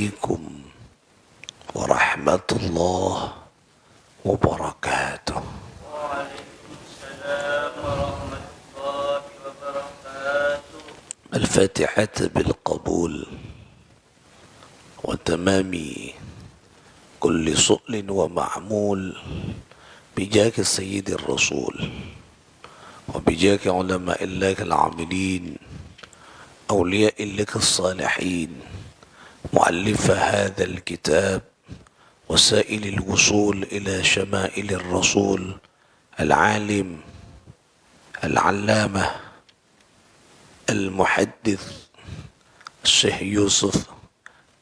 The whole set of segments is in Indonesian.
عليكم ورحمة الله وبركاته. وعليكم السلام ورحمة الله وبركاته. الفاتحة بالقبول وتمام كل سؤل ومعمول بجاك السيد الرسول وبجاك علماء الله العاملين أولياء لك الصالحين مؤلف هذا الكتاب وسائل الوصول إلى شمائل الرسول العالم العلامة المحدث الشيخ يوسف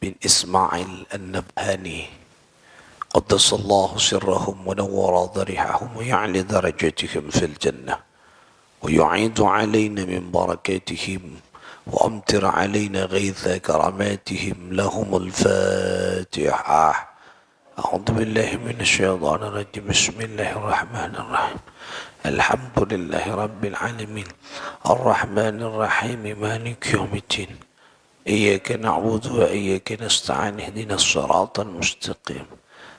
بن إسماعيل النبهاني قدس الله سرهم ونور ضريحهم ويعلي درجتهم في الجنة ويعيد علينا من بركاتهم وأمطر علينا غيث كراماتهم. لهم الفاتحة. أعوذ بالله من الشيطان الرجيم. بسم الله الرحمن الرحيم. الحمد لله رب العالمين الرحمن الرحيم مالك يوم الدين إياك نعبد وإياك نستعين اهدنا الصراط المستقيم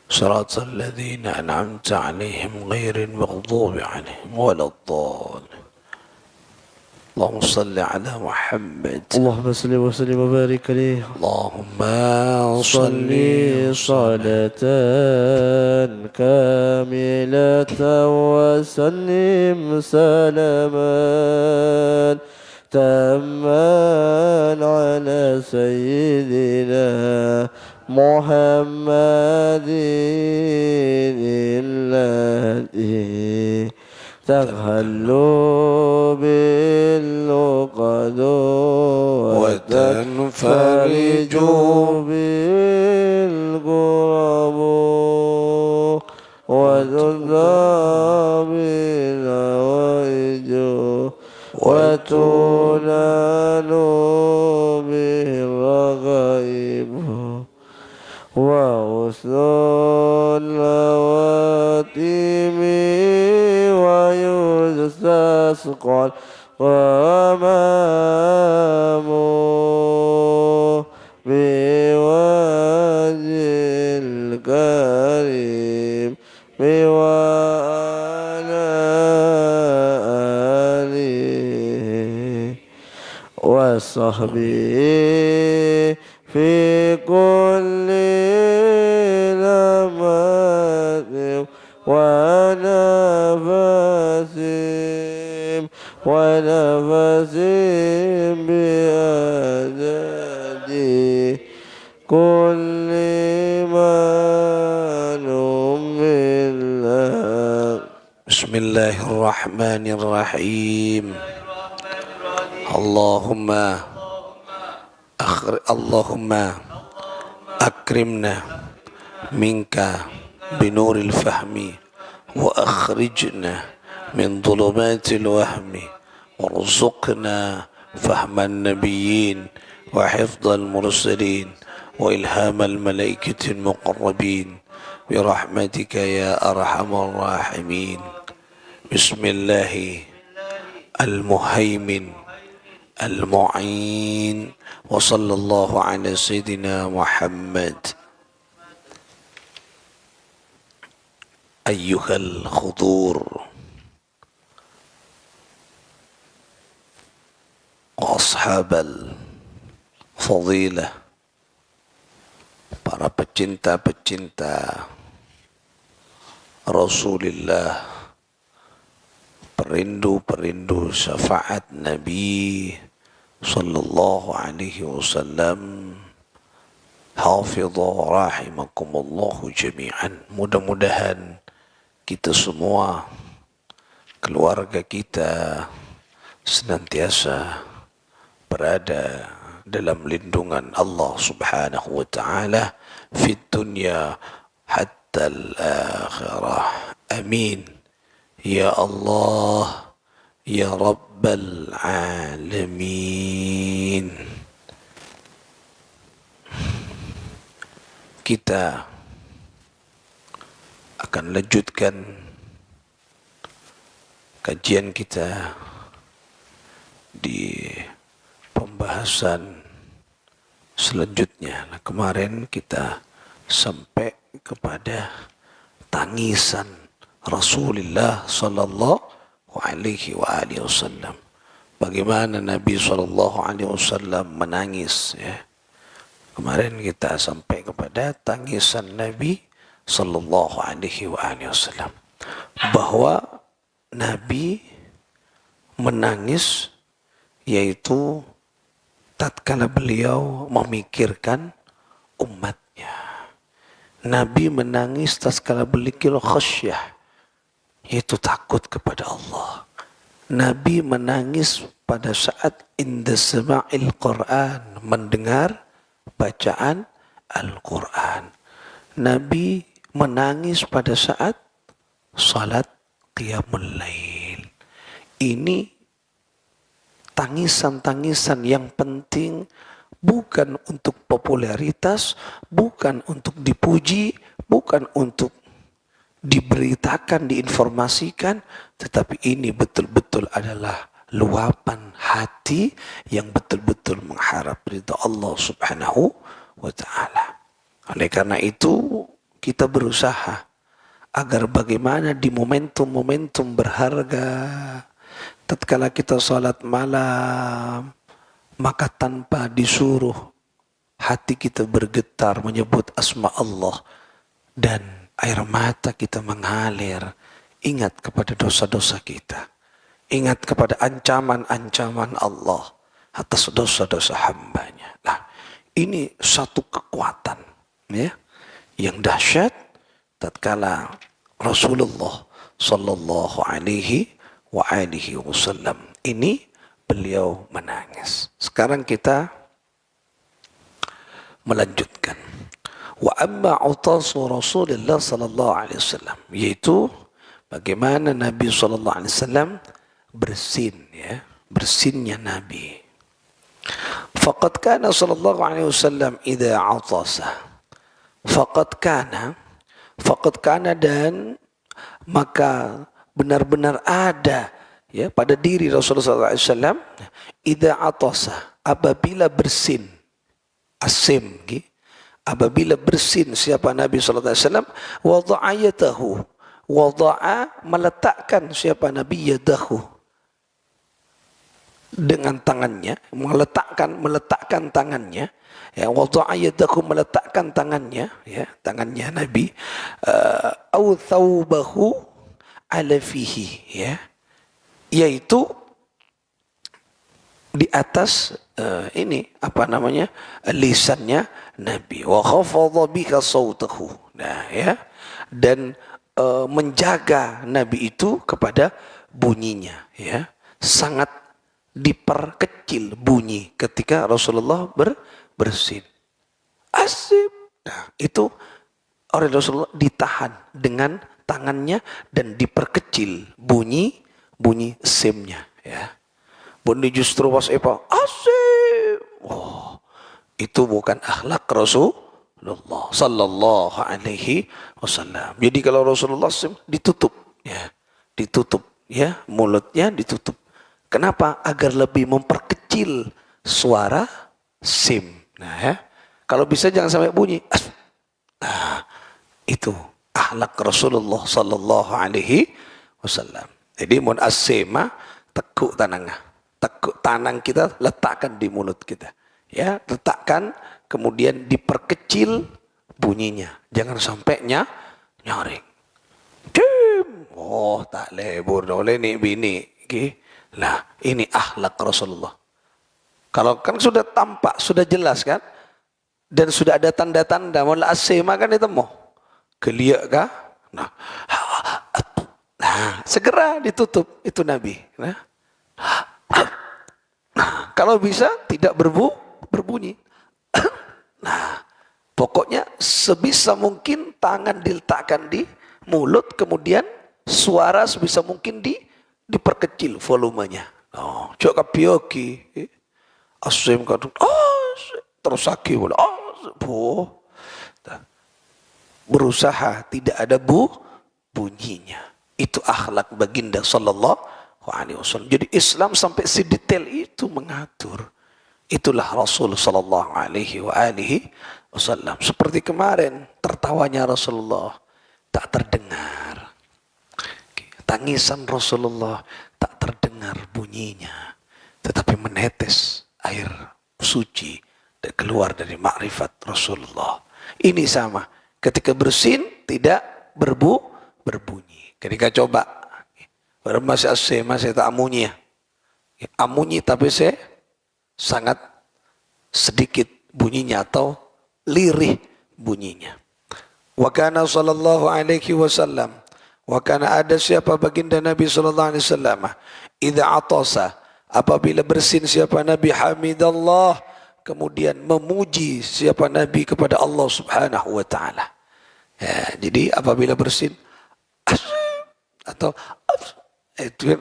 صراط الذين أنعمت عليهم غير المغضوب عليهم ولا الضالين. اللهم صل على محمد. اللهم صل وسلم وبارك عليه. اللهم صل صلاة كاملة وسلم سلاما تاما على سيدنا محمد الذي تغهل باللقد وتنفرج بالقرب وتذهب بالهوائج وتنال بالرغائب وحسن الخواتم ويستسقى الغمام بوجه الكريم وعلى آله وصحبه في كل لمحة ونفس بأدد كل ما نمل. بسم الله الرحمن الرحيم. اللهم أكرمنا منك بنور الفهم وأخرجنا من ظلمات الوهم وارزقنا فهم النبيين وحفظ المرسلين وإلهام الملائكة المقربين برحمتك يا أرحم الراحمين. بسم الله المهيمن المعين وصلى الله على سيدنا محمد. أيها الحضور وأصحاب الفضيلة, para pecinta-pecinta Rasulullah, perindu-perindu syafaat Nabi sallallahu alaihi wasallam, hafidha rahimakumullahu jami'an. Mudah-mudahan kita semua, keluarga kita senantiasa berada dalam lindungan Allah subhanahu wa ta'ala fid dunya hatta al-akhirah. Amin ya Allah ya Rabbal Alamin. Kita akan lanjutkan kajian kita di pembahasan selanjutnya. Nah, kemarin kita sampai kepada tangisan Rasulullah sallallahu alaihi wasallam. Bagaimana Nabi sallallahu alaihi wasallam menangis, ya. Kemarin kita sampai kepada tangisan Nabi sallallahu alaihi wasallam, bahwa Nabi menangis yaitu tatkala beliau memikirkan umatnya. Nabi menangis tatkala beliau khasyah, yaitu takut kepada Allah. Nabi menangis pada saat inda sama'il Quran, mendengar bacaan Al-Quran. Nabi menangis pada saat salat qiyamul lail. Ini tangisan-tangisan yang penting, bukan untuk popularitas, bukan untuk dipuji, bukan untuk diberitakan, diinformasikan, tetapi ini betul-betul adalah luapan hati yang betul-betul mengharap ridha Allah subhanahu wa ta'ala. Oleh karena itu kita berusaha agar bagaimana di momentum-momentum berharga, tatkala kita salat malam, maka tanpa disuruh hati kita bergetar menyebut asma Allah dan air mata kita mengalir. Ingat kepada dosa-dosa kita. Ingat kepada ancaman-ancaman Allah atas dosa-dosa hambanya. Nah, ini satu kekuatan, ya, yang dahsyat tatkala Rasulullah sallallahu alaihi wasallam ini beliau menangis. Sekarang kita melanjutkan. Wa amma utasu Rasulullah sallallahu alaihi wasallam, yaitu bagaimana Nabi sallallahu alaihi wasallam bersin, ya, bersinnya Nabi. Faqad kana sallallahu alaihi wasallam idza atasa. Faqad kana dan maka benar-benar ada, ya, pada diri Rasulullah sallallahu alaihi wasallam idza atasa, apabila bersin, asim, apabila bersin siapa Nabi sallallahu alaihi wasallam, wada'a yadahu, wada'a meletakkan siapa Nabi yadahu, dengan tangannya, meletakkan tangannya, ya, wada'a yadahu, meletakkan tangannya, ya, tangannya Nabi, au thawbahu ala fihi, ya, yaitu di atas ini apa namanya, lisannya Nabi. Wa khafadha bika sautahu. Nah, ya, dan menjaga Nabi itu kepada bunyinya, ya, sangat diperkecil bunyi ketika Rasulullah bersin. Asib. Nah, itu oleh Rasulullah ditahan dengan tangannya dan diperkecil bunyi simnya, ya. Bunyi justru was apa? Asib. Oh, itu bukan akhlak Rasulullah sallallahu alaihi wasallam. Jadi kalau Rasulullah ditutup, ya, ditutup, ya, mulutnya ditutup. Kenapa? Agar lebih memperkecil suara sim. Nah, ya, kalau bisa jangan sampai bunyi. Nah, itu akhlak Rasulullah sallallahu alaihi wasallam. Jadi mun asima tekuk tanang kita letakkan di mulut kita, ya, letakkan, kemudian diperkecil bunyinya, jangan sampai nyaring. Oh, tak lebur oleh ni bini, lah ini akhlak Rasulullah. Kalau kan sudah tampak, sudah jelas kan, dan sudah ada tanda-tanda mula asima kan itu mau geliak kah? Nah, segera ditutup itu Nabi. Nah, kalau bisa tidak berbunyi. Nah, pokoknya sebisa mungkin tangan diletakkan di mulut, kemudian suara sebisa mungkin diperkecil volumenya. Oh, coba kapioki. Asim kadung. Oh, terus sakit pula. Oh, berusaha tidak ada bunyinya. Itu akhlak baginda sallallahu alaihi wasallam. Jadi Islam sampai sedetail itu mengatur. Itulah Rasul sallallahu alaihi wasallam. Seperti kemarin tertawanya Rasulullah tak terdengar. Tangisan Rasulullah tak terdengar bunyinya, tetapi menetes air suci dan keluar dari makrifat Rasulullah. Ini sama. Ketika bersin tidak berbunyi. Ketika coba masih tak amunyi. Amunyi tapi saya sangat sedikit bunyinya atau lirih bunyinya. Wa kana sallallahu alaihi wasallam, wa kana ada siapa baginda Nabi sallallahu alaihi wasallam, idza atasa, apabila bersin siapa Nabi, hamidallah, kemudian memuji siapa Nabi kepada Allah Subhanahu wa taala. Ya, jadi apabila bersin atau itu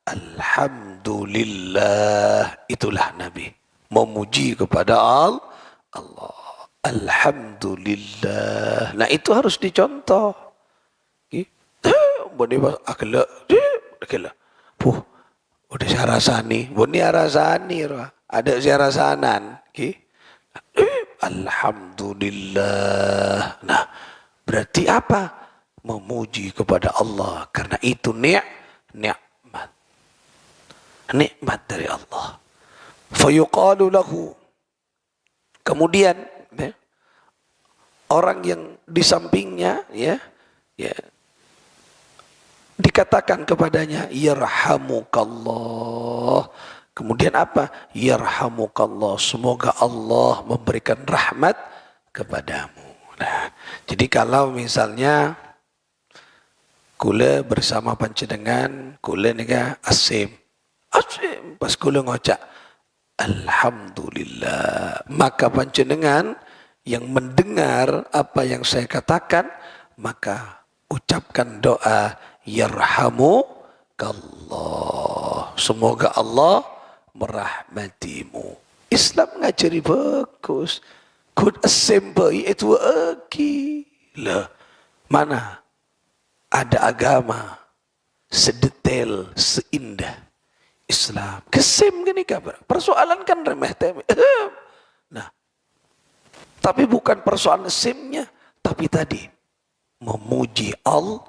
alhamdulillah, itulah Nabi memuji kepada Allah. Alhamdulillah. Nah, itu harus dicontoh. Boni akala, puh, udah saya rasani, boni rasani, ada saya rasanan. Alhamdulillah. Nah, berarti apa? Memuji kepada Allah, karena itu nikmat. Nikmat dari Allah. Fayuqalu lahu. Kemudian orang yang di sampingnya dikatakan kepadanya yarhamukallah. Kemudian apa? Yarhamukallah. Semoga Allah memberikan rahmat kepadamu. Nah, jadi kalau misalnya kula bersama panjenengan, kula nika asim pas kula ngocak alhamdulillah, maka panjenengan yang mendengar apa yang saya katakan, maka ucapkan doa yarhamukallah, semoga Allah merahmatimu. Islam ngajari bagus. Good assembly itu gila. Mana ada agama sedetail, seindah Islam. Kesim gini kabar. Persoalan kan remeh temeh. Nah, tapi bukan persoalan simnya, tapi tadi memuji Allah.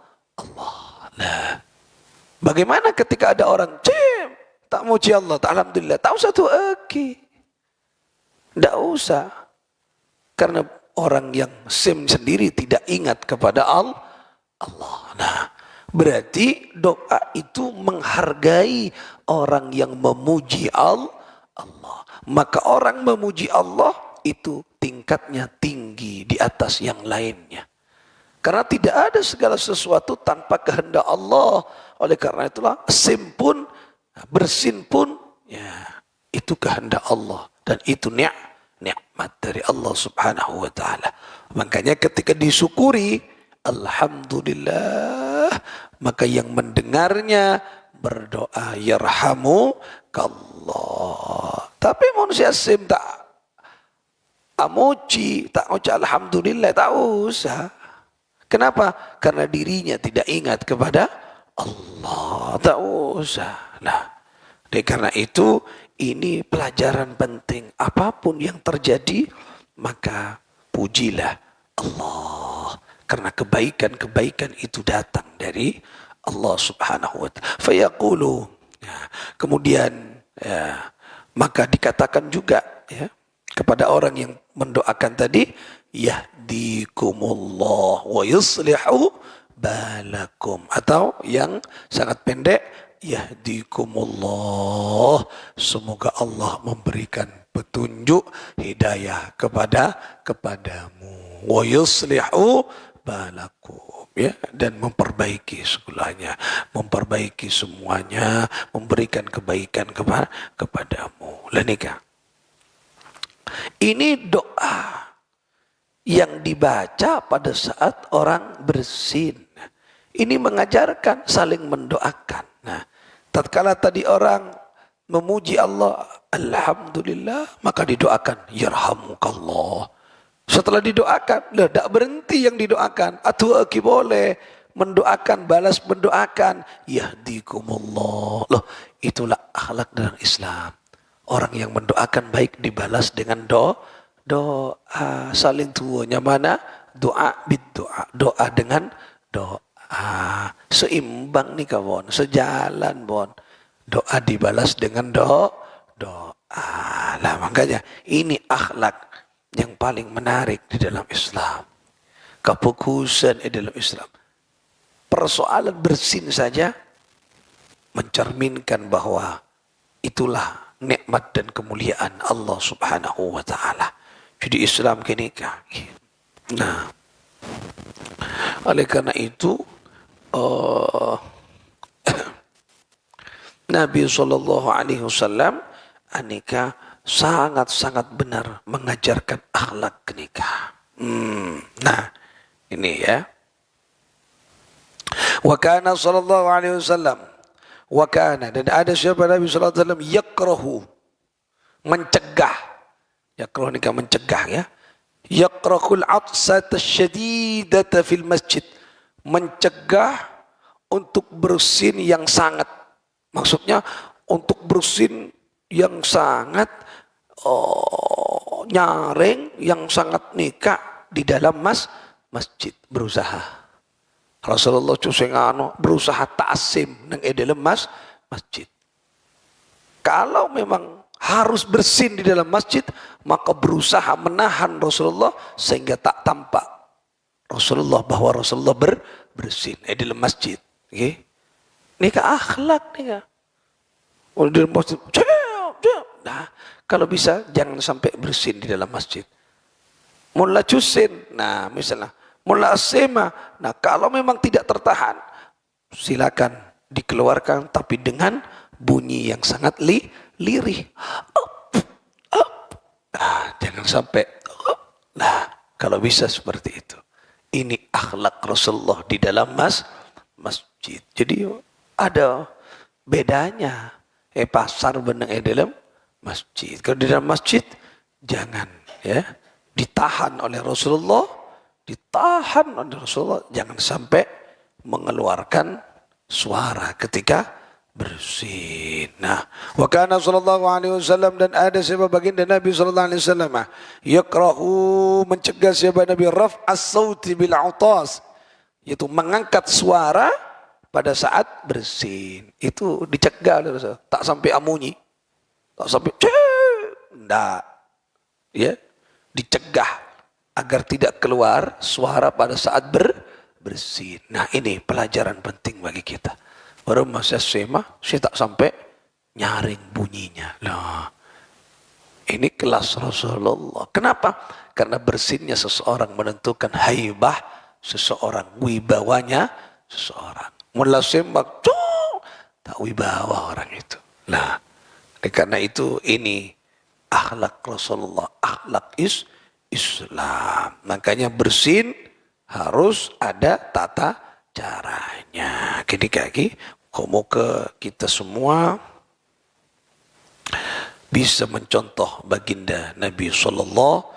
Nah, bagaimana ketika ada orang tak muji Allah, tak alhamdulillah, tak usah tuh tidak usah, karena orang yang sim sendiri tidak ingat kepada Allah. Nah, berarti doa itu menghargai orang yang memuji Allah. Maka orang memuji Allah itu tingkatnya tinggi di atas yang lainnya. Karena tidak ada segala sesuatu tanpa kehendak Allah. Oleh karena itulah sim pun, bersin pun, ya, itu kehendak Allah. Dan itu nikmat dari Allah Subhanahu wa ta'ala. Makanya ketika disyukuri, alhamdulillah, maka yang mendengarnya berdoa yarhamukallah. Tapi manusia sim tak amuji, tak ucap alhamdulillah, tak usah. Kenapa? Karena dirinya tidak ingat kepada Allah, tak usah. Nah, karena itu ini pelajaran penting. Apapun yang terjadi, maka pujilah Allah. Karena kebaikan-kebaikan itu datang dari Allah Subhanahu wa ta'ala. Fayaqulu. Ya, kemudian maka dikatakan juga kepada orang yang mendoakan tadi, yahdikumullah wa yuslihu balakum. Atau yang sangat pendek, yahdikumullah, semoga Allah memberikan petunjuk hidayah kepadamu, wa yuslihu balakum, dan memperbaiki segalanya, memperbaiki semuanya, memberikan kebaikan kepadamu. Lenika, ini doa yang dibaca pada saat orang bersin. Ini mengajarkan saling mendoakan. Nah, tatkala tadi orang memuji Allah, alhamdulillah, maka didoakan yarhamukallah. Setelah didoakan, tidak berhenti yang didoakan. Atau boleh mendoakan, balas mendoakan, yahdikumullah. Loh, itulah akhlak dalam Islam. Orang yang mendoakan baik dibalas dengan doa. Saling tuanya mana? Doa bid-doa. Doa dengan doa. Seimbang nih kawan. Sejalan bon. Doa dibalas dengan doa. Lah makanya ini akhlak yang paling menarik di dalam Islam. Kefokusan di dalam Islam. Persoalan bersin saja mencerminkan bahwa itulah nikmat dan kemuliaan Allah Subhanahu wa taala. Jadi Islam kini nah, oleh karena itu Nabi sallallahu alaihi wasallam anika sangat-sangat benar mengajarkan akhlak kenikah. Nah, ini ya. Wa kana sallallahu alaihi wasallam wa kana, dan ada siapa Nabi sallallahu alaihi wasallam yakrahu, mencegah. Yakrahu nikah mencegah ya. Yakrahul atsata syadidata fil masjid, mencegah untuk bersin yang sangat. Maksudnya untuk bersin yang sangat nyaring, yang sangat nikah di dalam masjid, berusaha. Rasulullah cusengano berusaha ta'asim nang dalam masjid. Kalau memang harus bersin di dalam masjid, maka berusaha menahan Rasulullah sehingga tak tampak Rasulullah bahwa Rasulullah bersin di dalam masjid. Okay? Ini ke akhlak nih. Di dalam masjid. Nah, kalau bisa jangan sampai bersin di dalam masjid. Mulai cusin, nah misalnya mulai asema. Nah kalau memang tidak tertahan, silakan dikeluarkan, tapi dengan bunyi yang sangat lirih. Nah, jangan sampai. Nah, kalau bisa seperti itu. Ini akhlak Rasulullah di dalam masjid. Jadi ada bedanya. Pasar benang dalam masjid. Kalau di dalam masjid jangan ya ditahan oleh Rasulullah, jangan sampai mengeluarkan suara ketika bersin. Nah, wa kana sallallahu alaihi wasallam, dan ada siapa baginda Nabi sallallahu alaihi wasallam yakrahu, mencegah siapa Nabi raf'as sauti bil autas, yaitu mengangkat suara pada saat bersin. Itu dicegah oleh Rasul. Tak sampai amunyi, tak sampai enggak. Ya, dicegah agar tidak keluar suara pada saat bersin. Nah, ini pelajaran penting bagi kita. Baru masa sema, saya tak sampai nyaring bunyinya. Nah, ini kelas Rasulullah. Kenapa? Karena bersinnya seseorang menentukan haibah seseorang, wibawanya seseorang. Mula sembak, tak wibawa orang itu. Nah, karena itu ini akhlak Rasulullah, akhlak Islam. Makanya bersin harus ada tata caranya. Kini kaki, semoga kita semua bisa mencontoh baginda Nabi sallallahu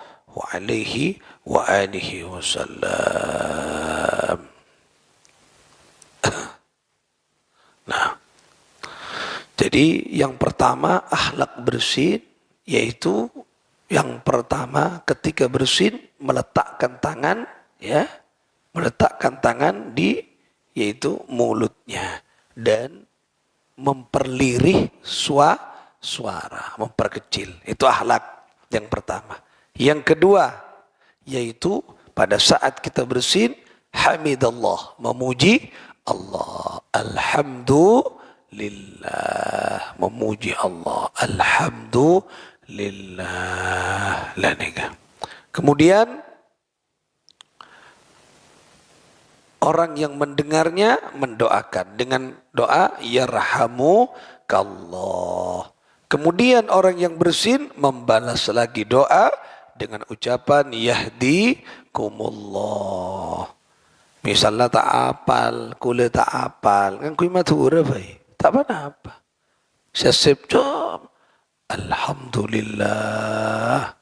alaihi wasallam. Nah, jadi yang pertama akhlak bersin, yaitu yang pertama ketika bersin meletakkan tangan, ya, meletakkan tangan di yaitu mulutnya dan memperlirih suara, memperkecil. Itu akhlak yang pertama. Yang kedua yaitu pada saat kita bersin hamidallah, memuji Allah, alhamdulillah, memuji Allah, alhamdulillah. Kemudian orang yang mendengarnya mendoakan dengan doa yarhamukallah. Kemudian orang yang bersin membalas lagi doa dengan ucapan yahdikumullah. Misalnya tak apal, kule tak apal, kan kui matura baik, tak apa-apa. Saya jom, alhamdulillah.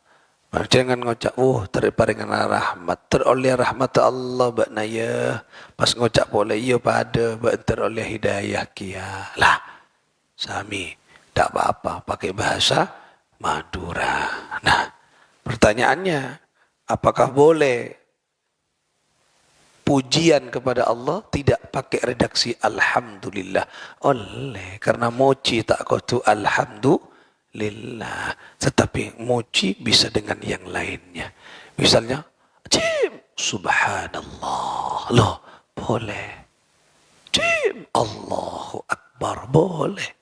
Jangan ngocak, terparingan rahmat, teroleh rahmat Allah bak naya. Pas ngocak boleh iya pada bak teroleh hidayah kia. Lah, sami Tidak apa-apa, pakai bahasa Madura. Nah, pertanyaannya, apakah boleh pujian kepada Allah tidak pakai redaksi Alhamdulillah? Oleh, karena moci tak kotu Alhamdulillah. Tetapi moci bisa dengan yang lainnya. Misalnya, Subhanallah. Loh, boleh. Allahu Akbar, boleh.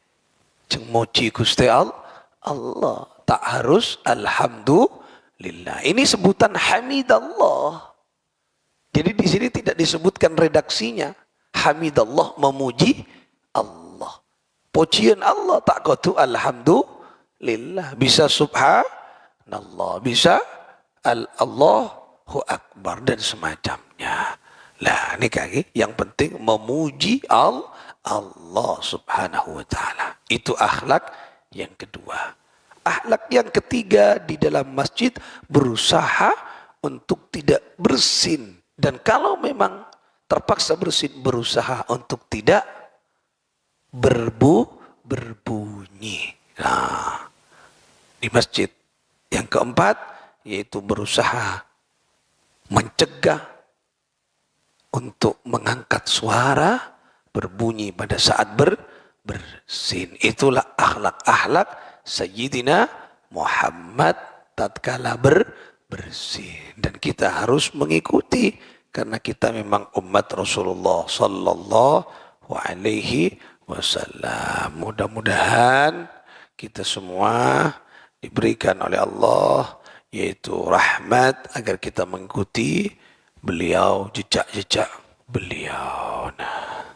Ceng moci Gusti Allah. Tak harus Alhamdulillah. Ini sebutan Hamidallah. Jadi di sini tidak disebutkan redaksinya. Hamidallah, memuji Allah. Pujian Allah tak kotu Alhamdulillah. Bisa Subhanallah. Bisa Allahu Akbar dan semacamnya. Lah, ini kaki yang penting memuji Allah subhanahu wa ta'ala. Itu akhlak yang kedua. Akhlak yang ketiga di dalam masjid, berusaha untuk tidak bersin. Dan kalau memang terpaksa bersin, berusaha untuk tidak berbunyi. Nah, di masjid. Yang keempat, yaitu berusaha mencegah untuk mengangkat suara berbunyi pada saat bersin. Itulah akhlak-akhlak Sayyidina Muhammad tatkala bersin. Dan kita harus mengikuti karena kita memang umat Rasulullah sallallahu alaihi wasallam. Mudah-mudahan kita semua diberikan oleh Allah yaitu rahmat agar kita mengikuti beliau, jejak-jejak beliau. Nah,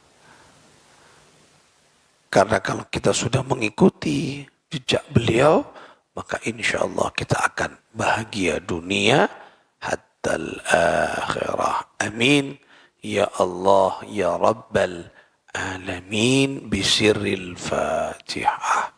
karena kalau kita sudah mengikuti jejak beliau, maka insya Allah kita akan bahagia dunia hatta al-akhirah. Amin. Ya Allah, ya Rabbal Alamin. Bisirril Fatihah.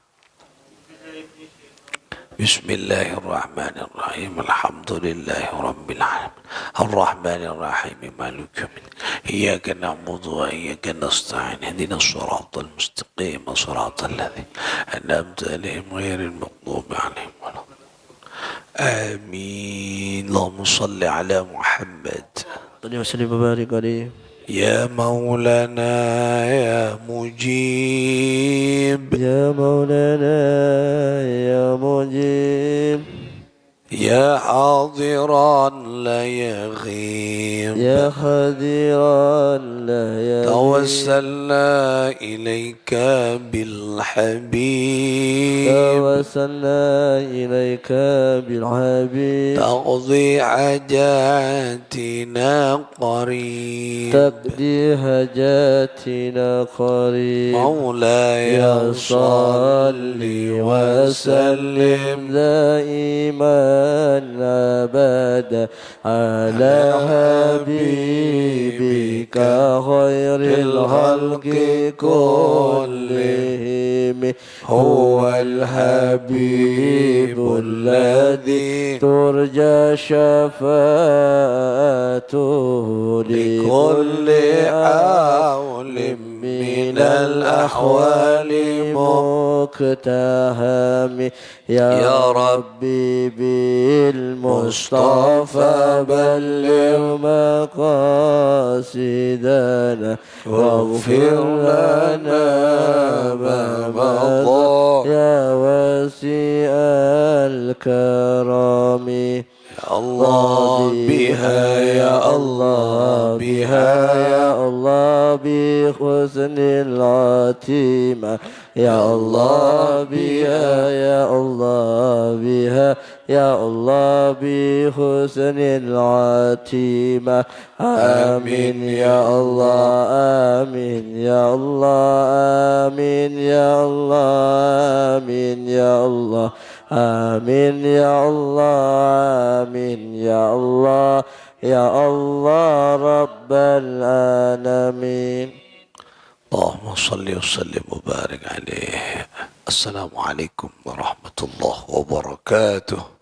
Bismillahirrahmanirrahim. Alhamdulillahi Rabbil Alamin. Ar-Rahmanirrahim. Malik yawmiddin. Iyyaka na'budu wa iyyaka nasta'in. Ihdinas siratal mustaqim. Siratal ladzina an'amta 'alaihim ghairil maghdubi 'alaihim waladdallin. Amin. Allahumma shalli 'ala Muhammad. Sallallahu alaihi wa barik alaihi. يا مولانا يا مجيب يا مولانا يا مجيب يا حاضرا لا يغيب يا خديرا لا يغيب توسلنا إليك بالحبيب توسلنا إليك بالحبيب تقضي حاجاتنا قريب تقضي حاجاتنا قريب مولاي صل وسلم دائما أبدا على حبيبك خير الخلق كلهم هو الحبيب الذي ترجى شفاعته لكل حول من الأحوال مقتحم يا ربي بالمصطفى بلغ مقاصدنا واغفر لنا ما مضى يا واسع الكرم يا الله بها يا الله بها يا الله بحسن العتيمة يا الله بها يا الله بها يا الله بحسن العتيمة آمين يا الله آمين يا الله آمين يا الله آمين يا الله آمين يا الله آمين يا الله يا الله رب العالمين. اللهم صل وسلم وبارك عليه. السلام عليكم ورحمة الله وبركاته.